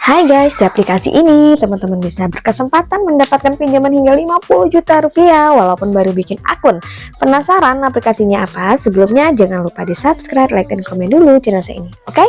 Hai guys, di aplikasi ini teman-teman bisa berkesempatan mendapatkan pinjaman hingga 50 juta rupiah walaupun baru bikin akun. Penasaran aplikasinya apa? Sebelumnya jangan lupa di subscribe, like, dan komen dulu channel saya ini, oke?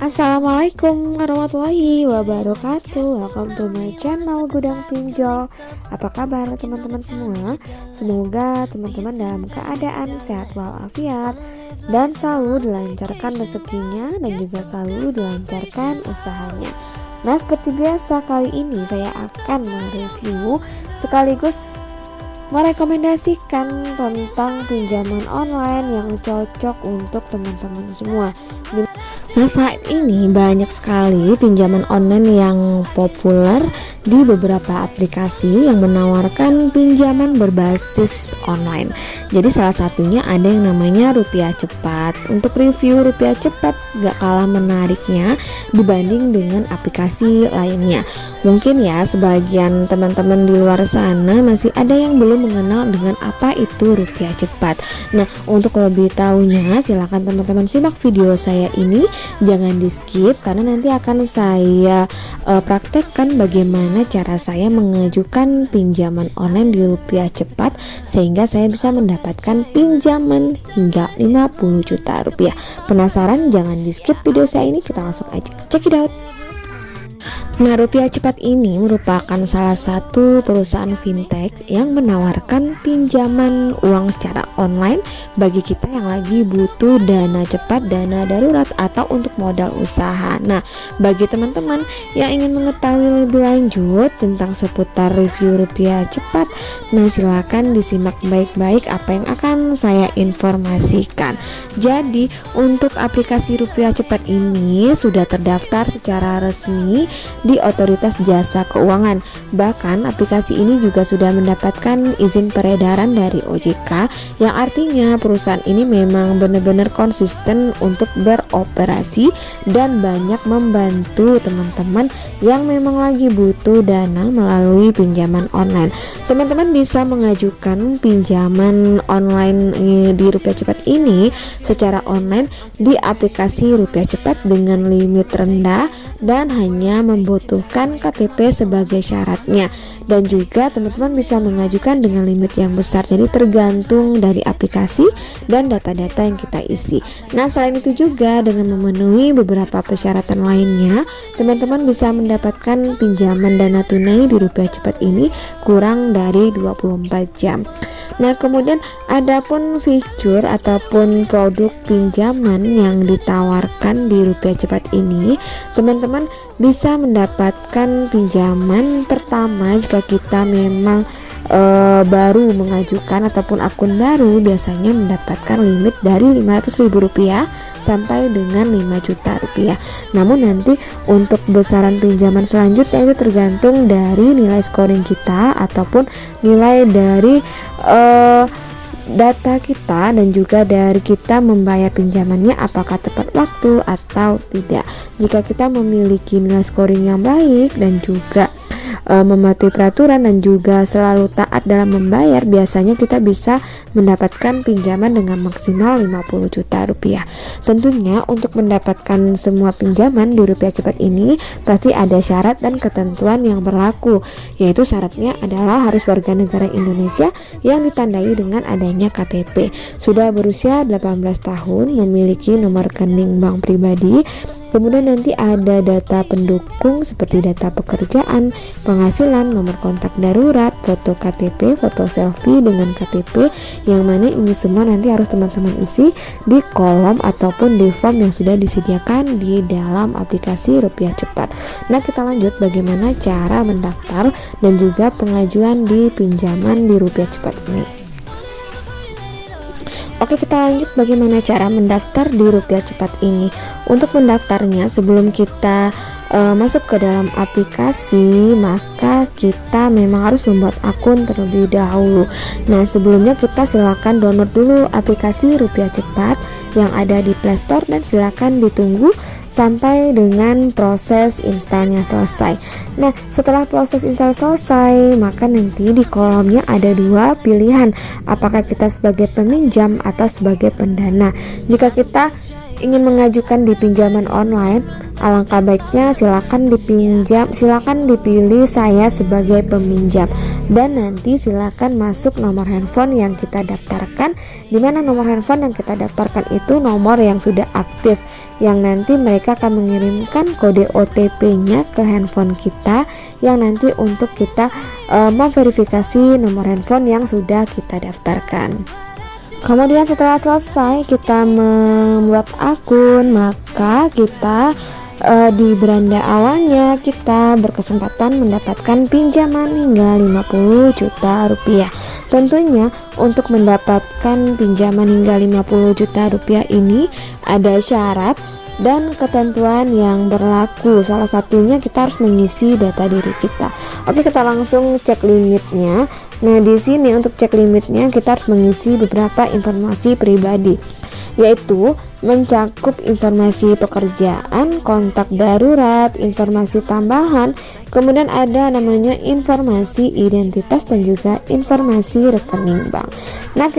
Assalamualaikum warahmatullahi wabarakatuh. Welcome to my channel Gudang Pinjol. Apa kabar teman-teman semua? Semoga teman-teman dalam keadaan sehat walafiat dan selalu dilancarkan rezekinya dan juga selalu dilancarkan usahanya. Nah, seperti biasa kali ini saya akan mereview sekaligus merekomendasikan tentang pinjaman online yang cocok untuk teman-teman semua. Nah, saat ini banyak sekali pinjaman online yang populer di beberapa aplikasi yang menawarkan pinjaman berbasis online. Jadi salah satunya ada yang namanya Rupiah Cepat. Untuk review Rupiah Cepat gak kalah menariknya dibanding dengan aplikasi lainnya. Mungkin ya sebagian teman-teman di luar sana masih ada yang belum mengenal dengan apa itu Rupiah Cepat. Nah, untuk lebih tahunya silakan teman-teman simak video saya ini, jangan di skip karena nanti akan saya praktekkan bagaimana cara saya mengajukan pinjaman online di Rupiah Cepat sehingga saya bisa mendapatkan pinjaman hingga 50 juta rupiah. Penasaran? Jangan di skip video saya ini, kita langsung aja check it out. Nah, Rupiah Cepat ini merupakan salah satu perusahaan fintech yang menawarkan pinjaman uang secara online bagi kita yang lagi butuh dana cepat, dana darurat, atau untuk modal usaha. Nah, bagi teman-teman yang ingin mengetahui lebih lanjut tentang seputar review Rupiah Cepat, nah silakan disimak baik-baik apa yang akan saya informasikan. Jadi, untuk aplikasi Rupiah Cepat ini sudah terdaftar secara resmi di Otoritas Jasa Keuangan. Bahkan aplikasi ini juga sudah mendapatkan izin peredaran dari OJK, yang artinya perusahaan ini memang benar-benar konsisten untuk beroperasi dan banyak membantu teman-teman yang memang lagi butuh dana melalui pinjaman online. Teman-teman bisa mengajukan pinjaman online di Rupiah Cepat ini secara online di aplikasi Rupiah Cepat dengan limit rendah dan hanya membutuhkan KTP sebagai syaratnya, dan juga teman-teman bisa mengajukan dengan limit yang besar, jadi tergantung dari aplikasi dan data-data yang kita isi. Nah, selain itu juga dengan memenuhi beberapa persyaratan lainnya, teman-teman bisa mendapatkan pinjaman dana tunai di Rupiah Cepat ini kurang dari 24 jam. Nah, kemudian adapun fitur ataupun produk pinjaman yang ditawarkan di Rupiah Cepat ini, teman-teman bisa mendapatkan pinjaman pertama jika kita memang baru mengajukan ataupun akun baru, biasanya mendapatkan limit dari Rp500.000 sampai dengan 5 juta rupiah. Namun nanti untuk besaran pinjaman selanjutnya itu tergantung dari nilai scoring kita ataupun nilai dari data kita dan juga dari kita membayar pinjamannya apakah tepat waktu atau tidak. Jika kita memiliki nilai scoring yang baik dan juga mematuhi peraturan dan juga selalu taat dalam membayar, biasanya kita bisa mendapatkan pinjaman dengan maksimal 50 juta rupiah. Tentunya untuk mendapatkan semua pinjaman di Rupiah Cepat ini pasti ada syarat dan ketentuan yang berlaku, yaitu syaratnya adalah harus warga negara Indonesia yang ditandai dengan adanya KTP, sudah berusia 18 tahun, memiliki nomor rekening bank pribadi. Kemudian nanti ada data pendukung seperti data pekerjaan, penghasilan, nomor kontak darurat, foto KTP, foto selfie dengan KTP, yang mana ini semua nanti harus teman-teman isi di kolom ataupun di form yang sudah disediakan di dalam aplikasi Rupiah Cepat. Nah, kita lanjut bagaimana cara mendaftar dan juga pengajuan di pinjaman di Rupiah Cepat ini. Oke, kita lanjut bagaimana cara mendaftar di Rupiah Cepat ini. Untuk mendaftarnya, sebelum kita masuk ke dalam aplikasi, maka kita memang harus membuat akun terlebih dahulu. Nah, sebelumnya kita silakan download dulu aplikasi Rupiah Cepat yang ada di Play Store dan silakan ditunggu sampai dengan proses installnya selesai. Nah, setelah proses install selesai, maka nanti di kolomnya ada dua pilihan, apakah kita sebagai peminjam atau sebagai pendana. Jika kita ingin mengajukan di pinjaman online, alangkah baiknya silakan dipilih saya sebagai peminjam, dan nanti silakan masuk nomor handphone yang kita daftarkan, di mana nomor handphone yang kita daftarkan itu nomor yang sudah aktif, yang nanti mereka akan mengirimkan kode OTP-nya ke handphone kita, yang nanti untuk kita memverifikasi nomor handphone yang sudah kita daftarkan. Kemudian setelah selesai kita membuat akun, maka kita di beranda awalnya kita berkesempatan mendapatkan pinjaman hingga 50 juta rupiah. Tentunya untuk mendapatkan pinjaman hingga 50 juta rupiah ini ada syarat dan ketentuan yang berlaku. Salah satunya kita harus mengisi data diri kita. Oke, kita langsung cek limitnya. Nah, di sini untuk cek limitnya kita harus mengisi beberapa informasi pribadi, yaitu mencakup informasi pekerjaan, kontak darurat, informasi tambahan, kemudian ada namanya informasi identitas dan juga informasi rekening bank. Nah,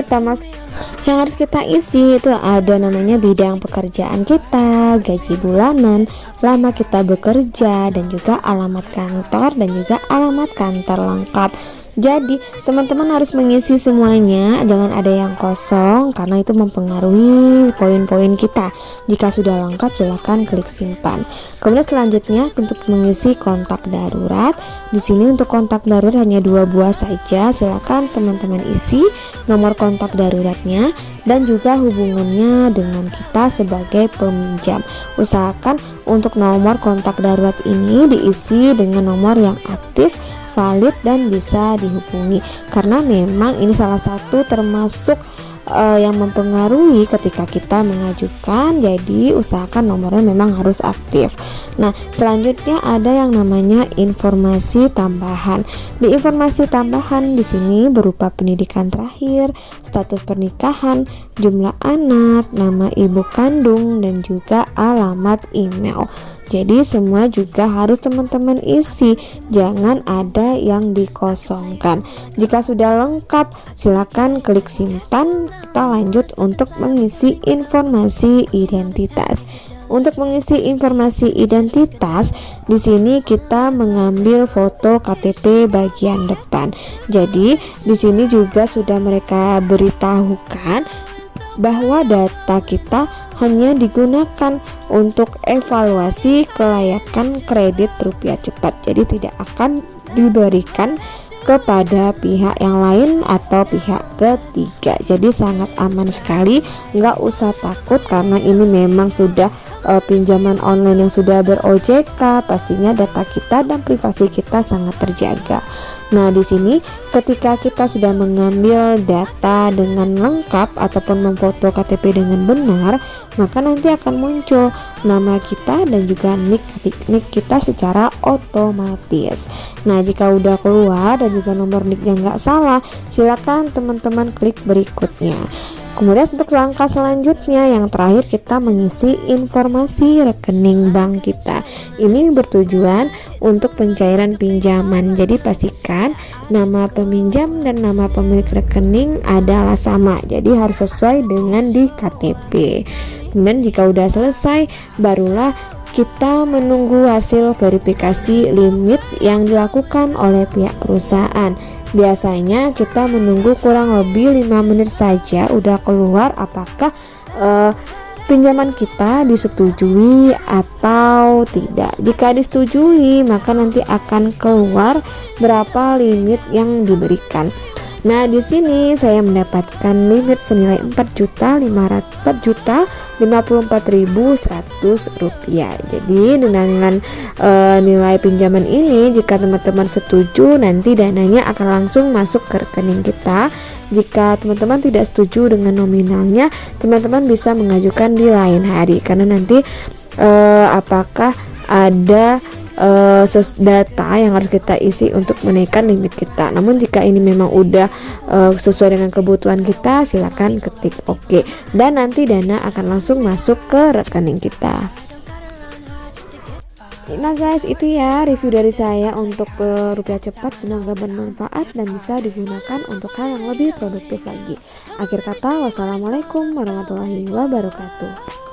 yang harus kita isi itu ada namanya bidang pekerjaan kita, gaji bulanan, lama kita bekerja, dan juga alamat kantor dan juga alamat kantor lengkap. Jadi teman-teman harus mengisi semuanya, jangan ada yang kosong karena itu mempengaruhi poin-poin kita. Jika sudah lengkap silakan klik simpan. Kemudian selanjutnya untuk mengisi kontak darurat. Di sini untuk kontak darurat hanya 2 buah saja. Silakan teman-teman isi nomor kontak daruratnya dan juga hubungannya dengan kita sebagai peminjam. Usahakan untuk nomor kontak darurat ini diisi dengan nomor yang aktif, valid, dan bisa dihubungi, karena memang ini salah satu termasuk yang mempengaruhi ketika kita mengajukan. Jadi usahakan nomornya memang harus aktif. Nah, selanjutnya ada yang namanya informasi tambahan. Di informasi tambahan di sini berupa pendidikan terakhir, status pernikahan, jumlah anak, nama ibu kandung, dan juga alamat email. Jadi semua juga harus teman-teman isi, jangan ada yang dikosongkan. Jika sudah lengkap, silakan klik simpan. Kita lanjut untuk mengisi informasi identitas. Untuk mengisi informasi identitas, di sini kita mengambil foto KTP bagian depan. Jadi di sini juga sudah mereka beritahukan bahwa data kita hanya digunakan untuk evaluasi kelayakan kredit Rupiah Cepat. Jadi tidak akan diberikan kepada pihak yang lain atau pihak ketiga. Jadi sangat aman sekali, nggak usah takut karena ini memang sudah pinjaman online yang sudah ber-OJK. Pastinya data kita dan privasi kita sangat terjaga. Nah, di sini ketika kita sudah mengambil data dengan lengkap ataupun memfoto KTP dengan benar, maka nanti akan muncul nama kita dan juga nick kita secara otomatis. Nah, jika udah keluar dan juga nomor nicknya nggak salah, silakan teman-teman klik berikutnya. Kemudian untuk langkah selanjutnya yang terakhir kita mengisi informasi rekening bank kita. Ini bertujuan untuk pencairan pinjaman. Jadi pastikan nama peminjam dan nama pemilik rekening adalah sama. Jadi harus sesuai dengan di KTP. Kemudian jika udah selesai, barulah kita menunggu hasil verifikasi limit yang dilakukan oleh pihak perusahaan. Biasanya kita menunggu kurang lebih 5 menit saja udah keluar apakah pinjaman kita disetujui atau tidak. Jika disetujui, maka nanti akan keluar berapa limit yang diberikan. Nah, di sini saya mendapatkan limit senilai 4.554.100 rupiah. Jadi dengan nilai pinjaman ini, jika teman-teman setuju, nanti dananya akan langsung masuk ke rekening kita. Jika teman-teman tidak setuju dengan nominalnya, teman-teman bisa mengajukan di lain hari, karena nanti apakah ada data yang harus kita isi untuk menaikkan limit kita. Namun jika ini memang udah sesuai dengan kebutuhan kita, silakan ketik oke, dan nanti dana akan langsung masuk ke rekening kita. Nah guys, itu ya review dari saya untuk rupiah cepat. Semoga bermanfaat dan bisa digunakan untuk hal yang lebih produktif lagi. Akhir kata, wassalamualaikum warahmatullahi wabarakatuh.